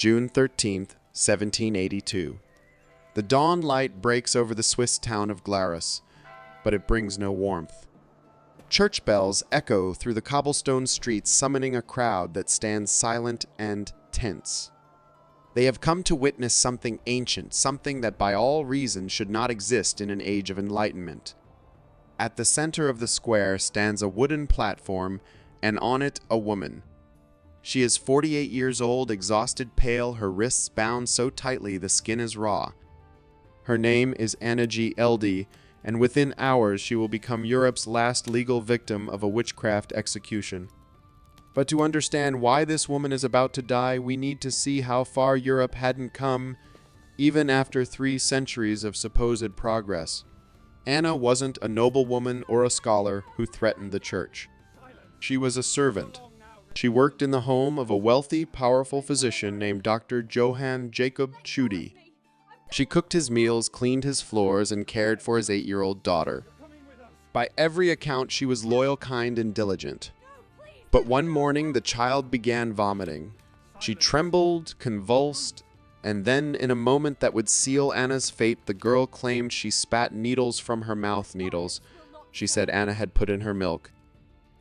June 13th, 1782. The dawn light breaks over the Swiss town of Glarus, but it brings no warmth. Church bells echo through the cobblestone streets, summoning a crowd that stands silent and tense. They have come to witness something ancient, something that by all reason should not exist in an age of enlightenment. At the center of the square stands a wooden platform, and on it a woman. She is 48 years old, exhausted, pale, her wrists bound so tightly the skin is raw. Her name is Anna G. Ld., and within hours she will become Europe's last legal victim of a witchcraft execution. But to understand why this woman is about to die, we need to see how far Europe hadn't come, even after 3 centuries of supposed progress. Anna wasn't a noblewoman or a scholar who threatened the church. She was a servant. She worked in the home of a wealthy, powerful physician named Dr. Johann Jacob Tschudi. She cooked his meals, cleaned his floors, and cared for his 8-year-old daughter. By every account, she was loyal, kind, and diligent. But one morning, the child began vomiting. She trembled, convulsed, and then, in a moment that would seal Anna's fate, the girl claimed she spat needles from her mouth, needles she said Anna had put in her milk.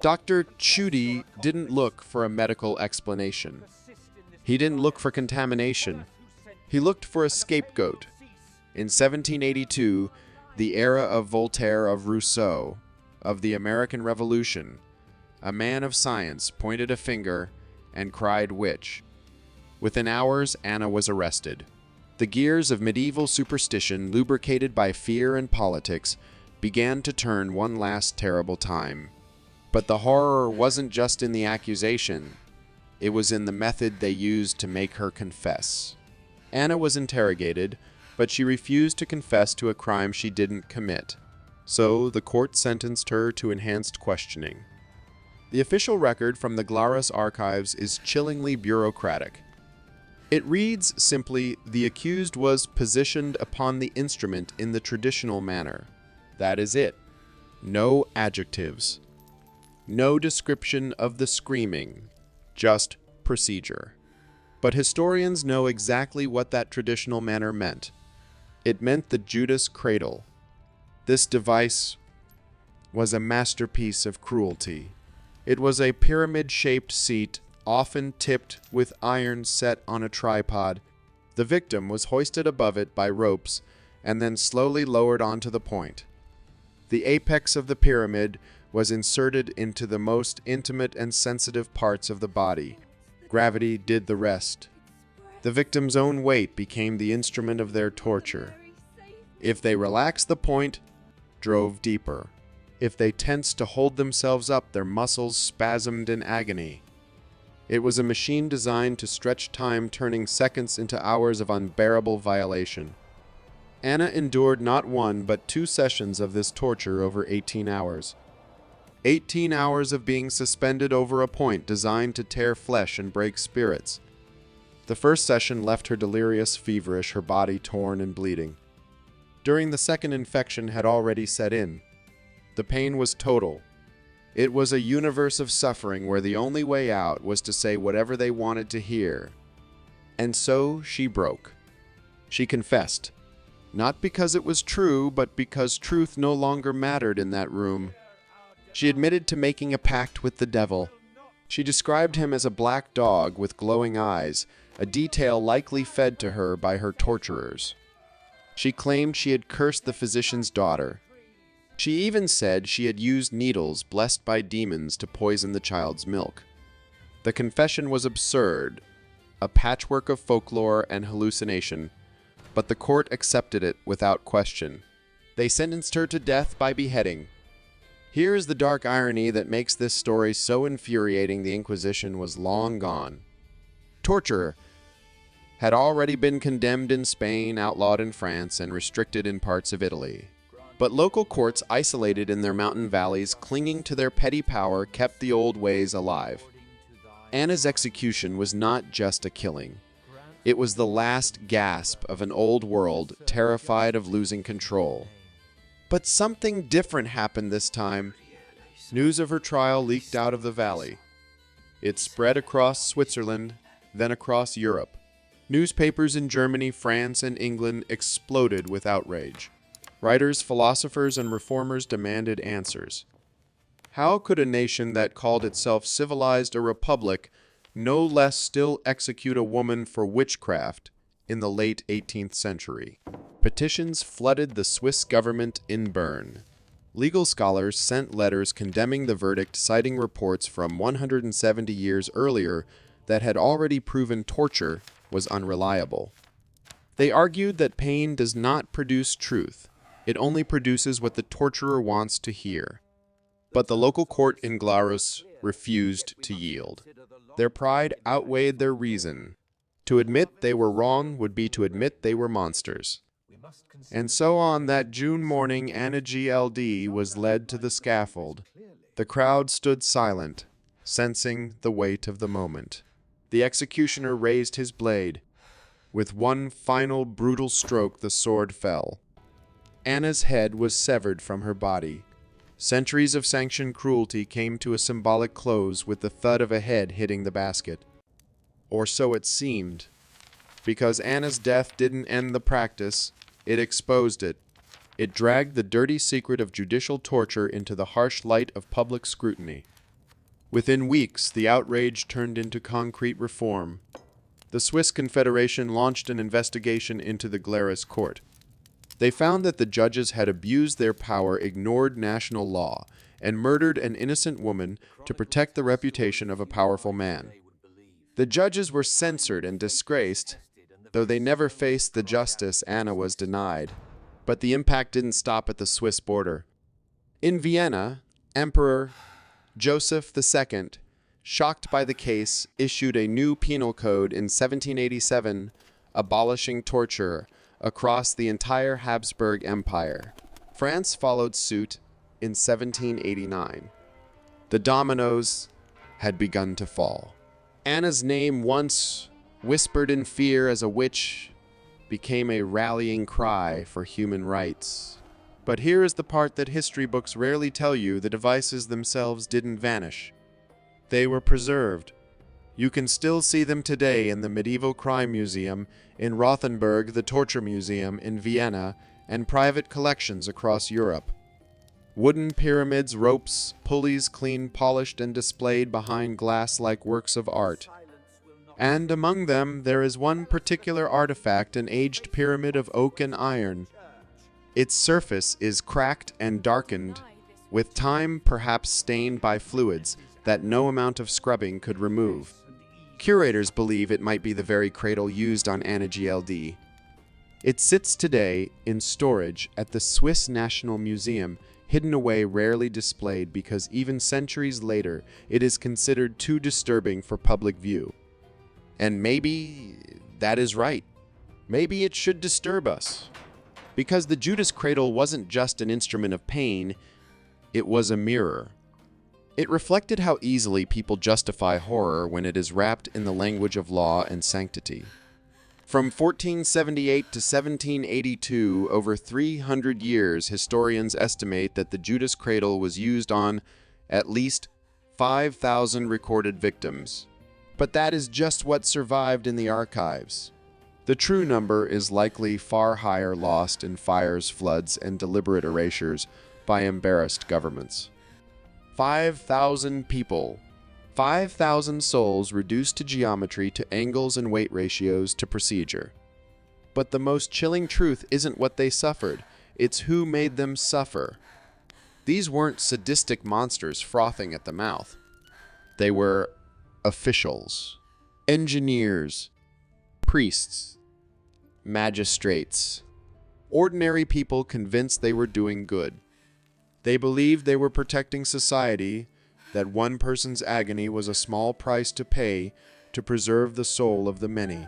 Dr. Tschudi didn't look for a medical explanation. He didn't look for contamination. He looked for a scapegoat. In 1782, the era of Voltaire, of Rousseau, of the American Revolution, a man of science pointed a finger and cried witch. Within hours, Anna was arrested. The gears of medieval superstition, lubricated by fear and politics, began to turn one last terrible time. But the horror wasn't just in the accusation. It was in the method they used to make her confess. Anna was interrogated, but she refused to confess to a crime she didn't commit. So the court sentenced her to enhanced questioning. The official record from the Glarus archives is chillingly bureaucratic. It reads simply, "The accused was positioned upon the instrument in the traditional manner." That is it. No adjectives. No description of the screaming, just procedure. But historians know exactly what that traditional manner meant. It meant the Judas cradle. This device was a masterpiece of cruelty. It was a pyramid-shaped seat, often tipped with iron set on a tripod. The victim was hoisted above it by ropes and then slowly lowered onto the point. The apex of the pyramid was inserted into the most intimate and sensitive parts of the body. Gravity did the rest. The victim's own weight became the instrument of their torture. If they relaxed the point, drove deeper. If they tensed to hold themselves up, their muscles spasmed in agony. It was a machine designed to stretch time, turning seconds into hours of unbearable violation. Anna endured not 1 but 2 sessions of this torture over 18 hours. 18 hours of being suspended over a point designed to tear flesh and break spirits. The first session left her delirious, feverish, her body torn and bleeding. During the second, infection had already set in. The pain was total. It was a universe of suffering where the only way out was to say whatever they wanted to hear. And so she broke. She confessed. Not because it was true, but because truth no longer mattered in that room. She admitted to making a pact with the devil. She described him as a black dog with glowing eyes, a detail likely fed to her by her torturers. She claimed she had cursed the physician's daughter. She even said she had used needles blessed by demons to poison the child's milk. The confession was absurd, a patchwork of folklore and hallucination, but the court accepted it without question. They sentenced her to death by beheading. Here is the dark irony that makes this story so infuriating. The Inquisition was long gone. Torture had already been condemned in Spain, outlawed in France, and restricted in parts of Italy. But local courts, isolated in their mountain valleys, clinging to their petty power, kept the old ways alive. Anna's execution was not just a killing. It was the last gasp of an old world terrified of losing control. But something different happened this time. News of her trial leaked out of the valley. It spread across Switzerland, then across Europe. Newspapers in Germany, France, and England exploded with outrage. Writers, philosophers, and reformers demanded answers. How could a nation that called itself civilized a republic no less still execute a woman for witchcraft in the late 18th century? Petitions flooded the Swiss government in Bern. Legal scholars sent letters condemning the verdict, citing reports from 170 years earlier that had already proven torture was unreliable. They argued that pain does not produce truth. It only produces what the torturer wants to hear. But the local court in Glarus refused to yield. Their pride outweighed their reason. To admit they were wrong would be to admit they were monsters. And so on that June morning, Anna GLD was led to the scaffold. The crowd stood silent, sensing the weight of the moment. The executioner raised his blade. With one final brutal stroke, the sword fell. Anna's head was severed from her body. Centuries of sanctioned cruelty came to a symbolic close with the thud of a head hitting the basket. Or so it seemed. Because Anna's death didn't end the practice, it exposed it. It dragged the dirty secret of judicial torture into the harsh light of public scrutiny. Within weeks, the outrage turned into concrete reform. The Swiss Confederation launched an investigation into the Glarus court. They found that the judges had abused their power, ignored national law, and murdered an innocent woman to protect the reputation of a powerful man. The judges were censored and disgraced, though they never faced the justice Anna was denied. But the impact didn't stop at the Swiss border. In Vienna, Emperor Joseph II, shocked by the case, issued a new penal code in 1787, abolishing torture across the entire Habsburg Empire. France followed suit in 1789. The dominoes had begun to fall. Anna's name, once whispered in fear as a witch, became a rallying cry for human rights. But here is the part that history books rarely tell you: the devices themselves didn't vanish. They were preserved. You can still see them today in the Medieval Crime Museum in Rothenburg, the Torture Museum in Vienna, and private collections across Europe. Wooden pyramids, ropes, pulleys clean, polished, and displayed behind glass like works of art. And among them, there is one particular artifact, an aged pyramid of oak and iron. Its surface is cracked and darkened, with time perhaps stained by fluids that no amount of scrubbing could remove. Curators believe it might be the very cradle used on Anna GLD. It sits today in storage at the Swiss National Museum, hidden away, rarely displayed, because even centuries later it is considered too disturbing for public view. And maybe that is right. Maybe it should disturb us. Because the Judas cradle wasn't just an instrument of pain, it was a mirror. It reflected how easily people justify horror when it is wrapped in the language of law and sanctity. From 1478 to 1782, over 300 years, historians estimate that the Judas cradle was used on at least 5,000 recorded victims. But that is just what survived in the archives. The true number is likely far higher, lost in fires, floods, and deliberate erasures by embarrassed governments. 5,000 people. 5,000 souls reduced to geometry, to angles and weight ratios, to procedure. But the most chilling truth isn't what they suffered, it's who made them suffer. These weren't sadistic monsters frothing at the mouth. They were officials, engineers, priests, magistrates, ordinary people convinced they were doing good. They believed they were protecting society, that one person's agony was a small price to pay to preserve the soul of the many.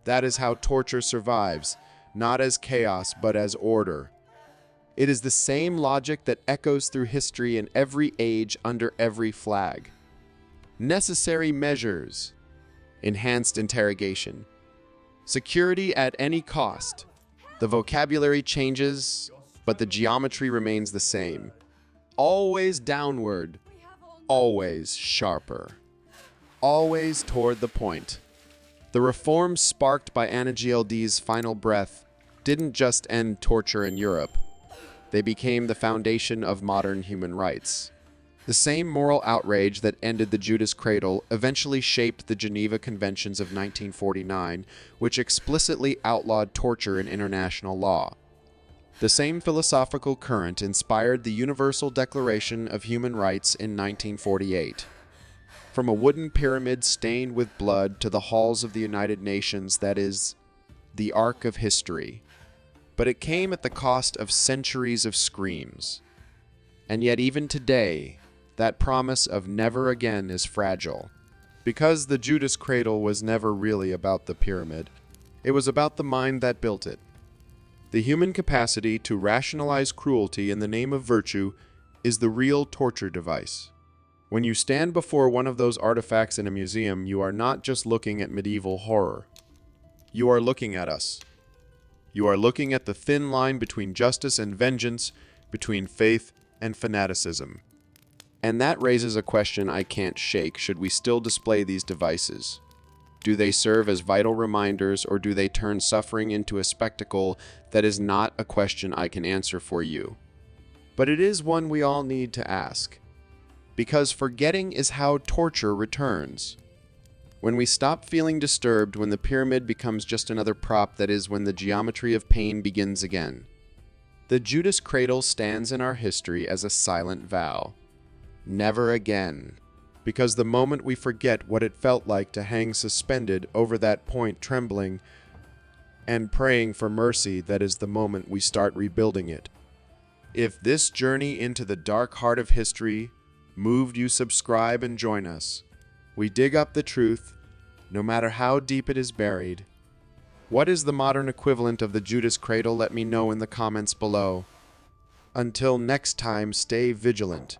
That is how torture survives, not as chaos but as order. It is the same logic that echoes through history in every age, under every flag. Necessary measures, enhanced interrogation, security at any cost. The vocabulary changes, but the geometry remains the same. Always downward, always sharper, always toward the point. The reforms sparked by Anna GLD's final breath didn't just end torture in Europe. They became the foundation of modern human rights. The same moral outrage that ended the Judas cradle eventually shaped the Geneva Conventions of 1949, which explicitly outlawed torture in international law. The same philosophical current inspired the Universal Declaration of Human Rights in 1948. From a wooden pyramid stained with blood to the halls of the United Nations, that is, the Ark of History. But it came at the cost of centuries of screams. And yet even today, that promise of never again is fragile. Because the Judas cradle was never really about the pyramid, it was about the mind that built it. The human capacity to rationalize cruelty in the name of virtue is the real torture device. When you stand before one of those artifacts in a museum, you are not just looking at medieval horror. You are looking at us. You are looking at the thin line between justice and vengeance, between faith and fanaticism. And that raises a question I can't shake. Should we still display these devices? Do they serve as vital reminders, or do they turn suffering into a spectacle? That is not a question I can answer for you. But it is one we all need to ask. Because forgetting is how torture returns. When we stop feeling disturbed, when the pyramid becomes just another prop, that is when the geometry of pain begins again. The Judas cradle stands in our history as a silent vow. Never again. Because the moment we forget what it felt like to hang suspended over that point, trembling and praying for mercy, that is the moment we start rebuilding it. If this journey into the dark heart of history moved you, subscribe and join us. We dig up the truth, no matter how deep it is buried. What is the modern equivalent of the Judas cradle? Let me know in the comments below. Until next time, stay vigilant.